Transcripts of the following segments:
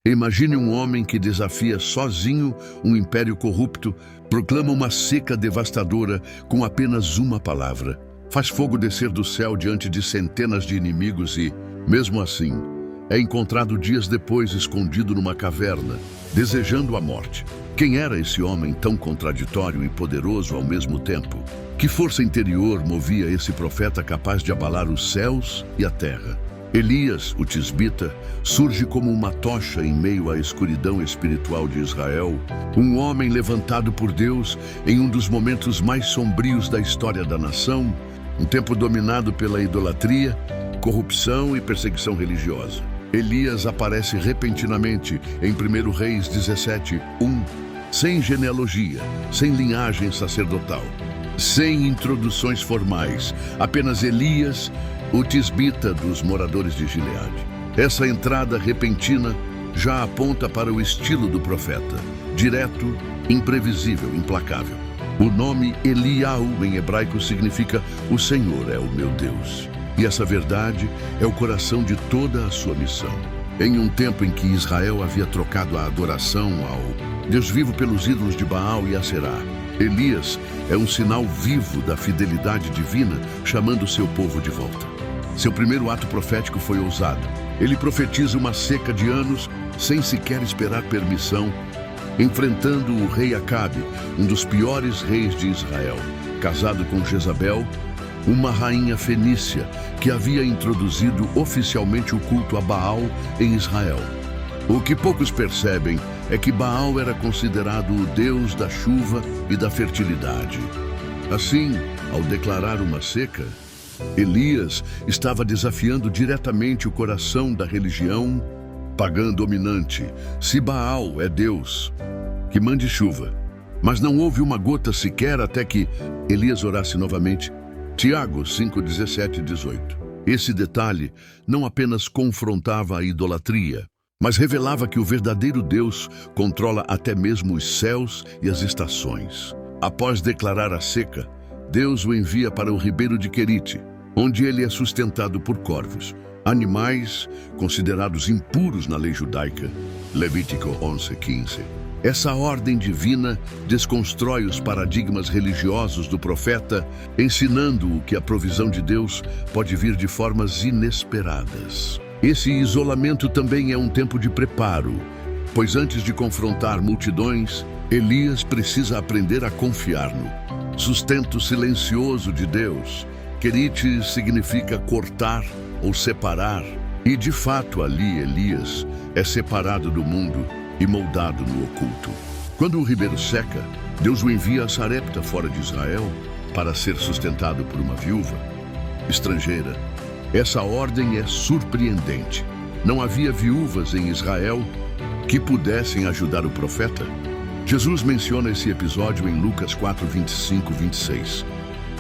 Imagine um homem que desafia sozinho um império corrupto, proclama uma seca devastadora com apenas uma palavra. Faz fogo descer do céu diante de centenas de inimigos e, mesmo assim, é encontrado dias depois escondido numa caverna, desejando a morte. Quem era esse homem tão contraditório e poderoso ao mesmo tempo? Que força interior movia esse profeta capaz de abalar os céus e a terra? Elias, o tisbita, surge como uma tocha em meio à escuridão espiritual de Israel, um homem levantado por Deus em um dos momentos mais sombrios da história da nação, um tempo dominado pela idolatria, corrupção e perseguição religiosa. Elias aparece repentinamente em 1 Reis 17:1, sem genealogia, sem linhagem sacerdotal, sem introduções formais, apenas Elias, o tisbita dos moradores de Gileade. Essa entrada repentina já aponta para o estilo do profeta, direto, imprevisível, implacável. O nome Eliau em hebraico significa "O Senhor é o meu Deus". E essa verdade é o coração de toda a sua missão. Em um tempo em que Israel havia trocado a adoração ao Deus vivo pelos ídolos de Baal e Aserá, Elias é um sinal vivo da fidelidade divina, chamando seu povo de volta. Seu primeiro ato profético foi ousado. Ele profetiza uma seca de anos sem sequer esperar permissão, enfrentando o rei Acabe, um dos piores reis de Israel, casado com Jezabel, uma rainha fenícia que havia introduzido oficialmente o culto a Baal em Israel. O que poucos percebem é que Baal era considerado o deus da chuva e da fertilidade. Assim, ao declarar uma seca, Elias estava desafiando diretamente o coração da religião pagã dominante. Se Baal é Deus, que mande chuva. Mas não houve uma gota sequer até que Elias orasse novamente. Tiago 5:17 e 18. Esse detalhe não apenas confrontava a idolatria, mas revelava que o verdadeiro Deus controla até mesmo os céus e as estações. Após declarar a seca, Deus o envia para o ribeiro de Querite, onde ele é sustentado por corvos, animais considerados impuros na lei judaica, Levítico 11:15. Essa ordem divina desconstrói os paradigmas religiosos do profeta, ensinando-o que a provisão de Deus pode vir de formas inesperadas. Esse isolamento também é um tempo de preparo, pois antes de confrontar multidões, Elias precisa aprender a confiar no sustento silencioso de Deus. Querite significa cortar ou separar, e de fato ali Elias é separado do mundo e moldado no oculto. Quando o ribeiro seca, Deus o envia a Sarepta, fora de Israel, para ser sustentado por uma viúva estrangeira. Essa ordem é surpreendente. Não havia viúvas em Israel que pudessem ajudar o profeta. Jesus menciona esse episódio em Lucas 4:25-26,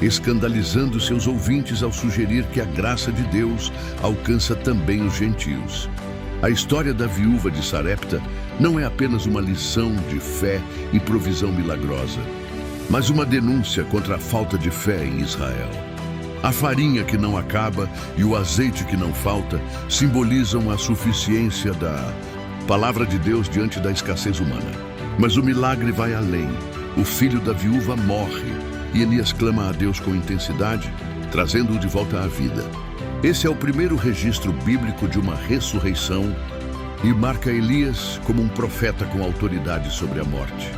escandalizando seus ouvintes ao sugerir que a graça de Deus alcança também os gentios. A história da viúva de Sarepta não é apenas uma lição de fé e provisão milagrosa, mas uma denúncia contra a falta de fé em Israel. A farinha que não acaba e o azeite que não falta simbolizam a suficiência da palavra de Deus diante da escassez humana. Mas o milagre vai além. O filho da viúva morre e Elias clama a Deus com intensidade, trazendo-o de volta à vida. Esse é o primeiro registro bíblico de uma ressurreição e marca Elias como um profeta com autoridade sobre a morte.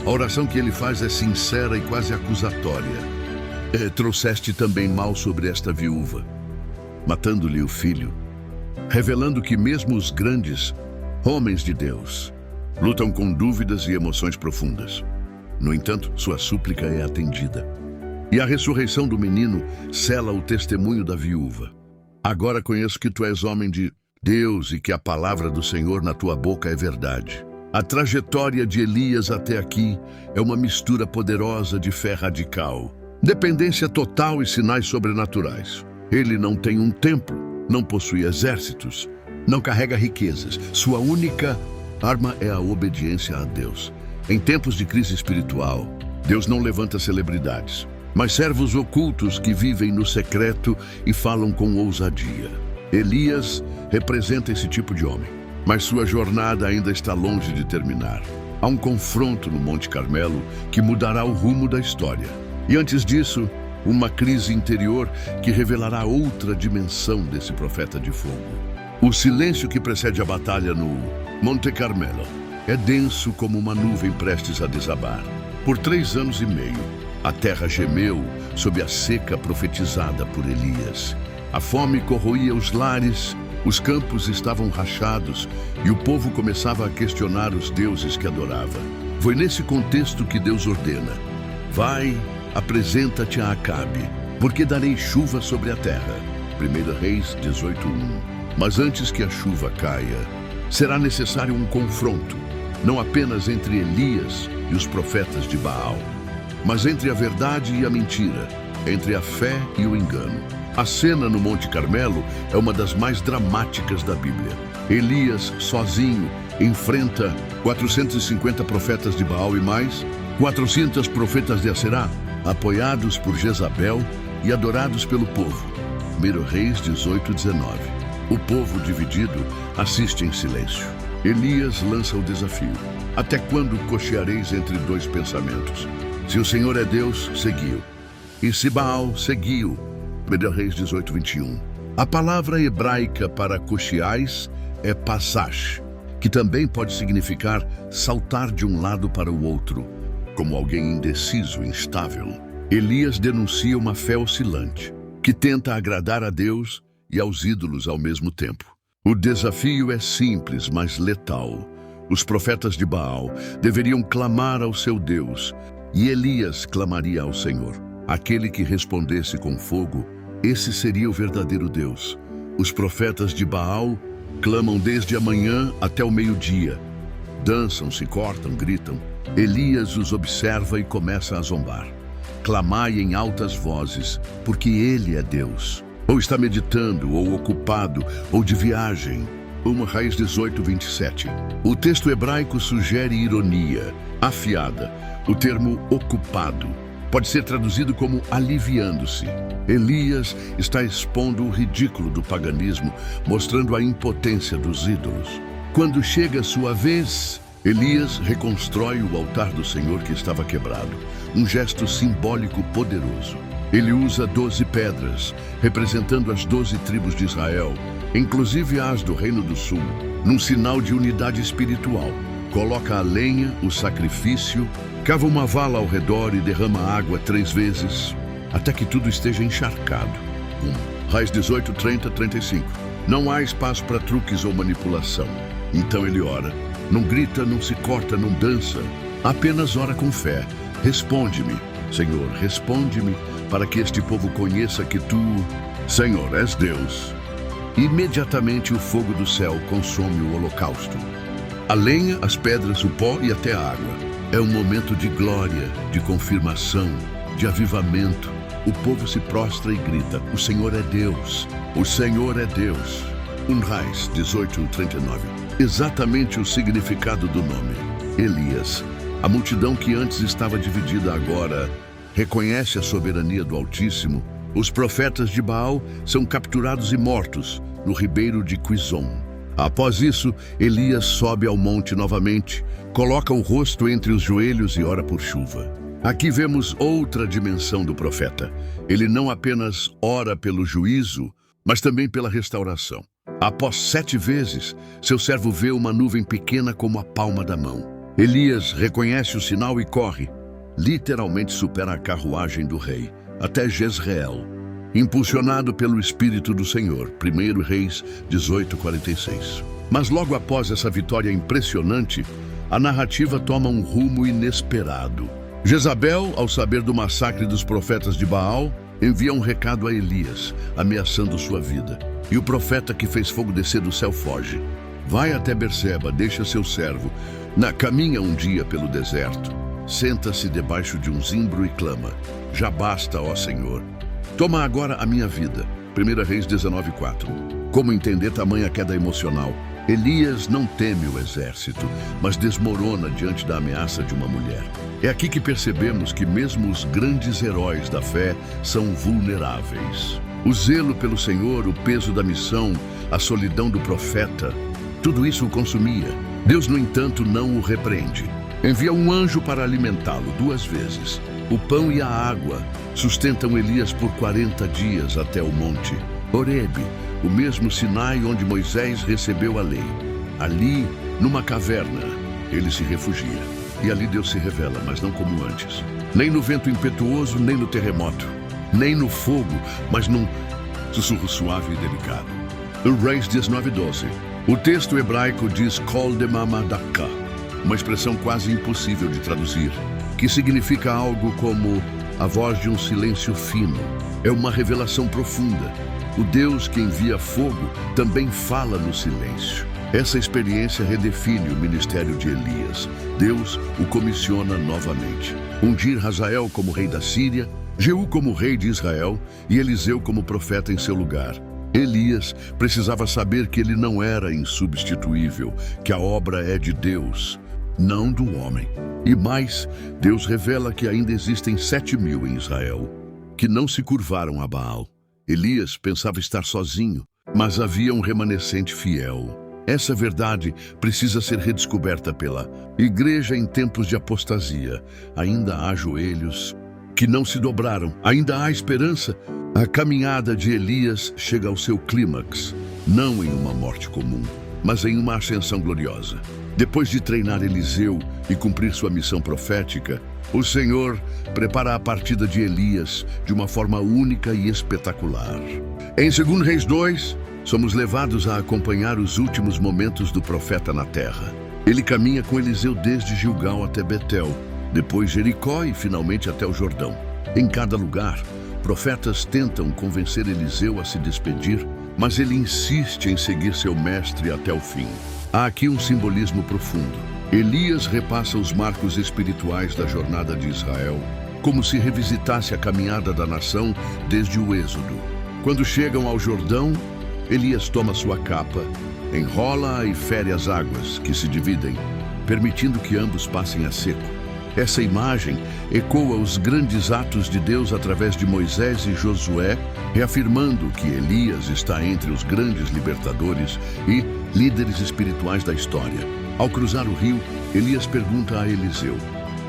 A oração que ele faz é sincera e quase acusatória. Trouxeste também mal sobre esta viúva, matando-lhe o filho, revelando que mesmo os grandes homens de Deus lutam com dúvidas e emoções profundas. No entanto, sua súplica é atendida. E a ressurreição do menino sela o testemunho da viúva. Agora conheço que tu és homem de Deus e que a palavra do Senhor na tua boca é verdade. A trajetória de Elias até aqui é uma mistura poderosa de fé radical, dependência total e sinais sobrenaturais. Ele não tem um templo, não possui exércitos, não carrega riquezas. Sua única arma é a obediência a Deus. Em tempos de crise espiritual, Deus não levanta celebridades, mas servos ocultos que vivem no secreto e falam com ousadia. Elias representa esse tipo de homem. Mas sua jornada ainda está longe de terminar. Há um confronto no Monte Carmelo que mudará o rumo da história. E antes disso, uma crise interior que revelará outra dimensão desse profeta de fogo. O silêncio que precede a batalha no Monte Carmelo é denso como uma nuvem prestes a desabar. Por 3 anos e meio, a terra gemeu sob a seca profetizada por Elias. A fome corroía os lares, os campos estavam rachados e o povo começava a questionar os deuses que adorava. Foi nesse contexto que Deus ordena: vai, apresenta-te a Acabe, porque darei chuva sobre a terra. 1 Reis 18:1. Mas antes que a chuva caia, será necessário um confronto, não apenas entre Elias e os profetas de Baal, mas entre a verdade e a mentira, entre a fé e o engano. A cena no Monte Carmelo é uma das mais dramáticas da Bíblia. Elias, sozinho, enfrenta 450 profetas de Baal e mais 400 profetas de Aserá, apoiados por Jezabel e adorados pelo povo. 1 Reis 18:19. O povo dividido assiste em silêncio. Elias lança o desafio: até quando cocheareis entre 2 pensamentos? Se o Senhor é Deus, seguiu. E se Baal, seguiu. 1 Reis 18:21. A palavra hebraica para cocheais é passash, que também pode significar saltar de um lado para o outro, como alguém indeciso, instável. Elias denuncia uma fé oscilante, que tenta agradar a Deus e aos ídolos ao mesmo tempo. O desafio é simples, mas letal. Os profetas de Baal deveriam clamar ao seu Deus, e Elias clamaria ao Senhor. Aquele que respondesse com fogo, esse seria o verdadeiro Deus. Os profetas de Baal clamam desde a manhã até o meio-dia. Dançam, se cortam, gritam. Elias os observa e começa a zombar. Clamai em altas vozes, porque ele é Deus. Ou está meditando, ou ocupado, ou de viagem. 1 Reis 18:27. O texto hebraico sugere ironia, afiada. O termo ocupado pode ser traduzido como aliviando-se. Elias está expondo o ridículo do paganismo, mostrando a impotência dos ídolos. Quando chega sua vez, Elias reconstrói o altar do Senhor que estava quebrado, um gesto simbólico poderoso. Ele usa 12 pedras, representando as 12 tribos de Israel, inclusive as do Reino do Sul, num sinal de unidade espiritual. Coloca a lenha, o sacrifício, cava uma vala ao redor e derrama água 3 vezes, até que tudo esteja encharcado. 1 Reis 18:30-35. Não há espaço para truques ou manipulação. Então ele ora. Não grita, não se corta, não dança. Apenas ora com fé. Responde-me, Senhor, responde-me, para que este povo conheça que Tu, Senhor, és Deus. Imediatamente o fogo do céu consome o holocausto. A lenha, as pedras, o pó e até a água. É um momento de glória, de confirmação, de avivamento. O povo se prostra e grita: o Senhor é Deus, o Senhor é Deus. 1 Reis 18:39. Exatamente o significado do nome. Elias. A multidão que antes estava dividida agora reconhece a soberania do Altíssimo. Os profetas de Baal são capturados e mortos no ribeiro de Quizon. Após isso, Elias sobe ao monte novamente, coloca o rosto entre os joelhos e ora por chuva. Aqui vemos outra dimensão do profeta. Ele não apenas ora pelo juízo, mas também pela restauração. Após 7 vezes, seu servo vê uma nuvem pequena como a palma da mão. Elias reconhece o sinal e corre. Literalmente supera a carruagem do rei, até Jezreel, impulsionado pelo Espírito do Senhor. 1 Reis 18:46. Mas logo após essa vitória impressionante, a narrativa toma um rumo inesperado. Jezabel, ao saber do massacre dos profetas de Baal, envia um recado a Elias, ameaçando sua vida. E o profeta que fez fogo descer do céu foge. Vai até Berseba, deixa seu servo. Caminha um dia pelo deserto. Senta-se debaixo de um zimbro e clama: já basta, ó Senhor. Toma agora a minha vida. 1 Reis 19:4. Como entender tamanha queda emocional? Elias não teme o exército, mas desmorona diante da ameaça de uma mulher. É aqui que percebemos que mesmo os grandes heróis da fé são vulneráveis. O zelo pelo Senhor, o peso da missão, a solidão do profeta, Tudo isso o consumia. Deus, no entanto, não o repreende. Envia um anjo para alimentá-lo 2 vezes. O pão e a água sustentam Elias por 40 dias até o monte Horebe, o mesmo Sinai onde Moisés recebeu a lei. Ali, numa caverna, ele se refugia. E ali Deus se revela, mas não como antes. Nem no vento impetuoso, nem no terremoto. Nem no fogo, mas num sussurro suave e delicado. O Reis 19:12. O texto hebraico diz Kol Demamadaka, uma expressão quase impossível de traduzir, que significa algo como a voz de um silêncio fino. É uma revelação profunda. O Deus que envia fogo também fala no silêncio. Essa experiência redefine o ministério de Elias. Deus o comissiona novamente. Ungir Hazael como rei da Síria, Jeú como rei de Israel e Eliseu como profeta em seu lugar. Elias precisava saber que ele não era insubstituível, que a obra é de Deus, não do homem. E mais, Deus revela que ainda existem 7.000 em Israel, que não se curvaram a Baal. Elias pensava estar sozinho, mas havia um remanescente fiel. Essa verdade precisa ser redescoberta pela igreja em tempos de apostasia. Ainda há joelhos que não se dobraram, ainda há esperança. A caminhada de Elias chega ao seu clímax, não em uma morte comum, mas em uma ascensão gloriosa. Depois de treinar Eliseu e cumprir sua missão profética, o Senhor prepara a partida de Elias de uma forma única e espetacular. Em 2 Reis 2, somos levados a acompanhar os últimos momentos do profeta na terra. Ele caminha com Eliseu desde Gilgal até Betel, depois Jericó e finalmente até o Jordão. Em cada lugar, profetas tentam convencer Eliseu a se despedir, mas ele insiste em seguir seu mestre até o fim. Há aqui um simbolismo profundo. Elias repassa os marcos espirituais da jornada de Israel, como se revisitasse a caminhada da nação desde o Êxodo. Quando chegam ao Jordão, Elias toma sua capa, enrola-a e fere as águas, que se dividem, permitindo que ambos passem a seco. Essa imagem ecoa os grandes atos de Deus através de Moisés e Josué, reafirmando que Elias está entre os grandes libertadores e líderes espirituais da história. Ao cruzar o rio, Elias pergunta a Eliseu: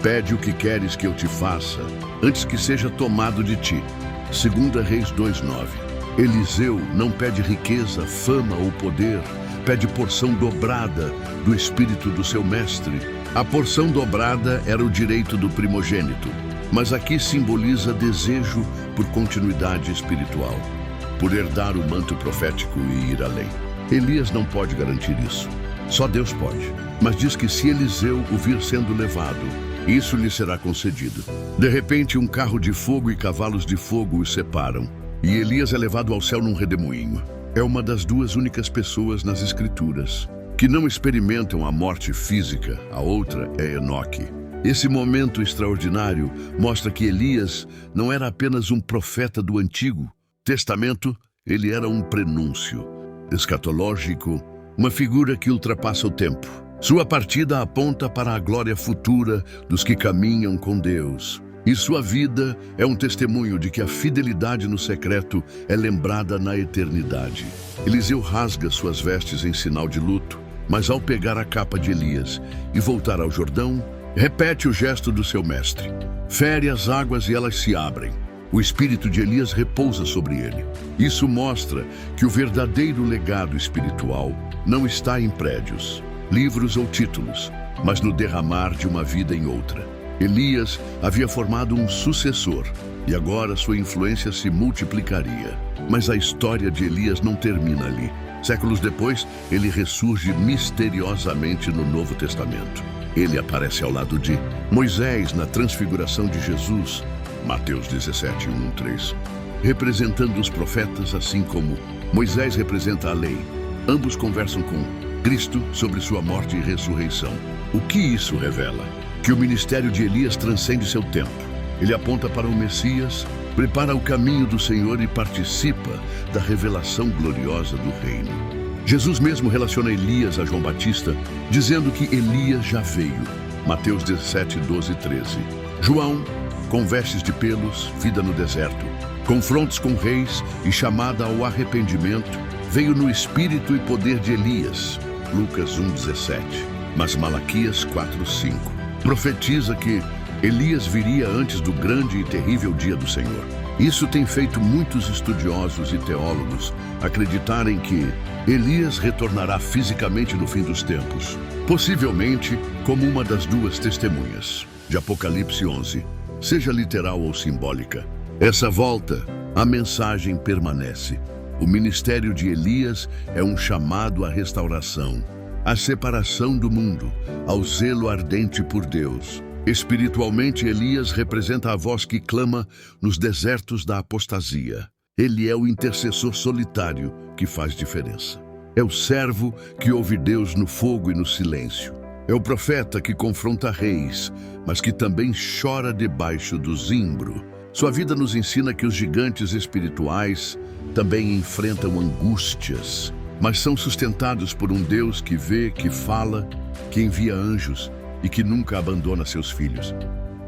"Pede o que queres que eu te faça, antes que seja tomado de ti." 2 Reis 2:9. Eliseu não pede riqueza, fama ou poder, pede porção dobrada do espírito do seu mestre. A porção dobrada era o direito do primogênito, mas aqui simboliza desejo por continuidade espiritual, por herdar o manto profético e ir além. Elias não pode garantir isso. Só Deus pode. Mas diz que se Eliseu o vir sendo levado, isso lhe será concedido. De repente, um carro de fogo e cavalos de fogo os separam, e Elias é levado ao céu num redemoinho. É uma das 2 únicas pessoas nas Escrituras que não experimentam a morte física. A outra é Enoque. Esse momento extraordinário mostra que Elias não era apenas um profeta do Antigo Testamento, ele era um prenúncio escatológico, uma figura que ultrapassa o tempo. Sua partida aponta para a glória futura dos que caminham com Deus. E sua vida é um testemunho de que a fidelidade no secreto é lembrada na eternidade. Eliseu rasga suas vestes em sinal de luto, mas ao pegar a capa de Elias e voltar ao Jordão, repete o gesto do seu mestre. Fere as águas e elas se abrem. O espírito de Elias repousa sobre ele. Isso mostra que o verdadeiro legado espiritual não está em prédios, livros ou títulos, mas no derramar de uma vida em outra. Elias havia formado um sucessor e agora sua influência se multiplicaria. Mas a história de Elias não termina ali. Séculos depois, ele ressurge misteriosamente no Novo Testamento. Ele aparece ao lado de Moisés na transfiguração de Jesus, Mateus 17:1-3, representando os profetas assim como Moisés representa a lei. Ambos conversam com Cristo sobre sua morte e ressurreição. O que isso revela? Que o ministério de Elias transcende seu tempo. Ele aponta para o Messias, prepara o caminho do Senhor e participa da revelação gloriosa do reino. Jesus mesmo relaciona Elias a João Batista, dizendo que Elias já veio. Mateus 17:12-13. João, com vestes de pelos, vida no deserto, confrontos com reis e chamada ao arrependimento, veio no espírito e poder de Elias. Lucas 1,17, mas Malaquias 4,5 profetiza que Elias viria antes do grande e terrível dia do Senhor. Isso tem feito muitos estudiosos e teólogos acreditarem que Elias retornará fisicamente no fim dos tempos, possivelmente como uma das duas testemunhas de Apocalipse 11, seja literal ou simbólica. Essa volta, a mensagem permanece. O ministério de Elias é um chamado à restauração, à separação do mundo, ao zelo ardente por Deus. Espiritualmente, Elias representa a voz que clama nos desertos da apostasia. Ele é o intercessor solitário que faz diferença. É o servo que ouve Deus no fogo e no silêncio. É o profeta que confronta reis, mas que também chora debaixo do zimbro. Sua vida nos ensina que os gigantes espirituais também enfrentam angústias, mas são sustentados por um Deus que vê, que fala, que envia anjos e que nunca abandona seus filhos,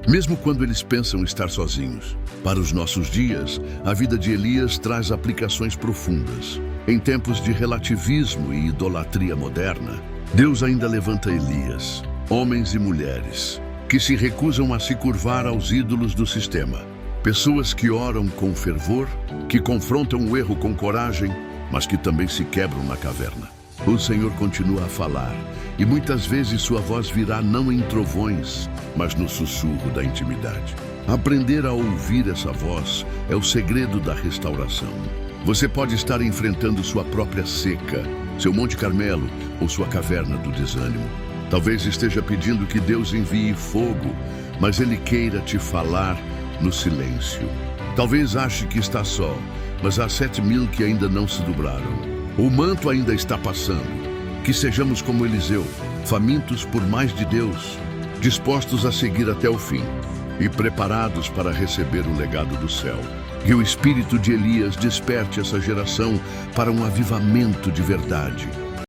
mesmo quando eles pensam estar sozinhos. Para os nossos dias, a vida de Elias traz aplicações profundas. Em tempos de relativismo e idolatria moderna, Deus ainda levanta Elias, homens e mulheres, que se recusam a se curvar aos ídolos do sistema. Pessoas que oram com fervor, que confrontam o erro com coragem, mas que também se quebram na caverna. O Senhor continua a falar, e muitas vezes sua voz virá não em trovões, mas no sussurro da intimidade. Aprender a ouvir essa voz é o segredo da restauração. Você pode estar enfrentando sua própria seca, seu Monte Carmelo ou sua caverna do desânimo. Talvez esteja pedindo que Deus envie fogo, mas Ele queira te falar no silêncio. Talvez ache que está só, mas há 7.000 que ainda não se dobraram. O manto ainda está passando. Que sejamos como Eliseu, famintos por mais de Deus, dispostos a seguir até o fim e preparados para receber o legado do céu. Que o espírito de Elias desperte essa geração para um avivamento de verdade.